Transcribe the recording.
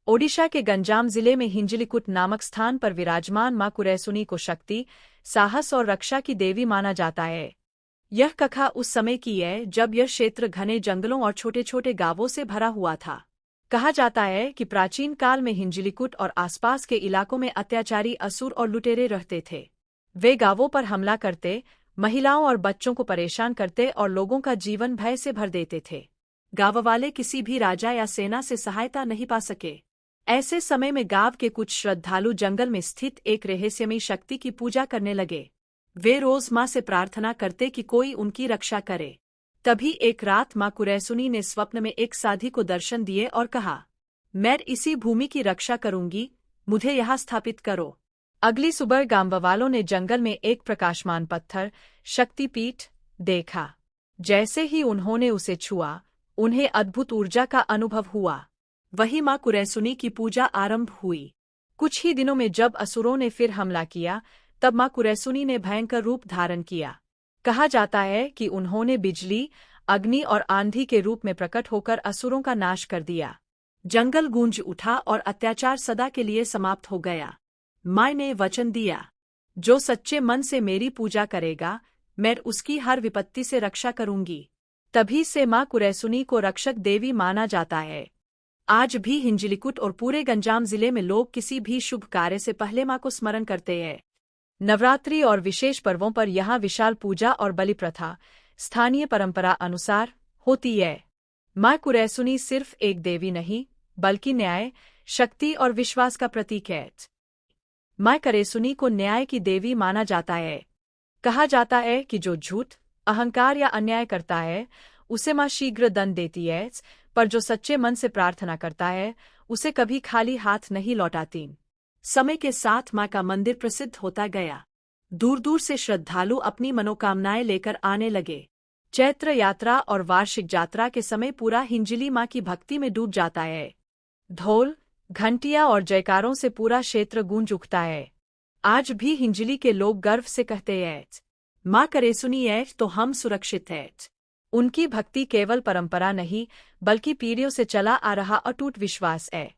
ओडिशा के गंजाम जिले में हिंजलिकुट नामक स्थान पर विराजमान मां कुरैसुनी को शक्ति, साहस और रक्षा की देवी माना जाता है। यह कथा उस समय की है जब यह क्षेत्र घने जंगलों और छोटे छोटे गांवों से भरा हुआ था। कहा जाता है कि प्राचीन काल में हिंजलिकुट और आसपास के इलाकों में अत्याचारी असुर और लुटेरे रहते थे। वे गांवों पर हमला करते, महिलाओं और बच्चों को परेशान करते और लोगों का जीवन भय से भर देते थे। गांव वाले किसी भी राजा या सेना से सहायता नहीं पा सके। ऐसे समय में गांव के कुछ श्रद्धालु जंगल में स्थित एक रहस्यमयी शक्ति की पूजा करने लगे। वे रोज मां से प्रार्थना करते कि कोई उनकी रक्षा करे। तभी एक रात मां कुरैसुनी ने स्वप्न में एक साधी को दर्शन दिए और कहा, मैं इसी भूमि की रक्षा करूंगी, मुझे यहाँ स्थापित करो। अगली सुबह गांव वालों ने जंगल में एक प्रकाशमान पत्थर, शक्तिपीठ, देखा। जैसे ही उन्होंने उसे छुआ, उन्हें अद्भुत ऊर्जा का अनुभव हुआ। वही मां कुरैसुनी की पूजा आरंभ हुई। कुछ ही दिनों में जब असुरों ने फिर हमला किया, तब मां कुरैसुनी ने भयंकर रूप धारण किया। कहा जाता है कि उन्होंने बिजली, अग्नि और आंधी के रूप में प्रकट होकर असुरों का नाश कर दिया। जंगल गूंज उठा और अत्याचार सदा के लिए समाप्त हो गया। मां ने वचन दिया, जो सच्चे मन से मेरी पूजा करेगा, मैं उसकी हर विपत्ति से रक्षा करूंगी। तभी से मां कुरैसुनी को रक्षक देवी माना जाता है। आज भी हिंजलिकुट और पूरे गंजाम जिले में लोग किसी भी शुभ कार्य से पहले मां को स्मरण करते हैं। नवरात्रि और विशेष पर्वों पर यहाँ विशाल पूजा और बलि प्रथा स्थानीय परंपरा अनुसार होती है। मां कुरैसुनी सिर्फ एक देवी नहीं, बल्कि न्याय, शक्ति और विश्वास का प्रतीक है। मां कुरैसुनी को न्याय की देवी माना जाता है। कहा जाता है कि जो झूठ, अहंकार या अन्याय करता है, उसे मां शीघ्र दंड देती है, पर जो सच्चे मन से प्रार्थना करता है, उसे कभी खाली हाथ नहीं लौटाती। समय के साथ मां का मंदिर प्रसिद्ध होता गया। दूर दूर से श्रद्धालु अपनी मनोकामनाएं लेकर आने लगे। चैत्र यात्रा और वार्षिक यात्रा के समय पूरा हिंजली मां की भक्ति में डूब जाता है। ढोल, घंटियां और जयकारों से पूरा क्षेत्र गूंज उठता है। आज भी हिंजली के लोग गर्व से कहते हैं, मां कुरैसुनी है तो हम सुरक्षित हैं। उनकी भक्ति केवल परंपरा नहीं, बल्कि पीढ़ियों से चला आ रहा अटूट विश्वास है।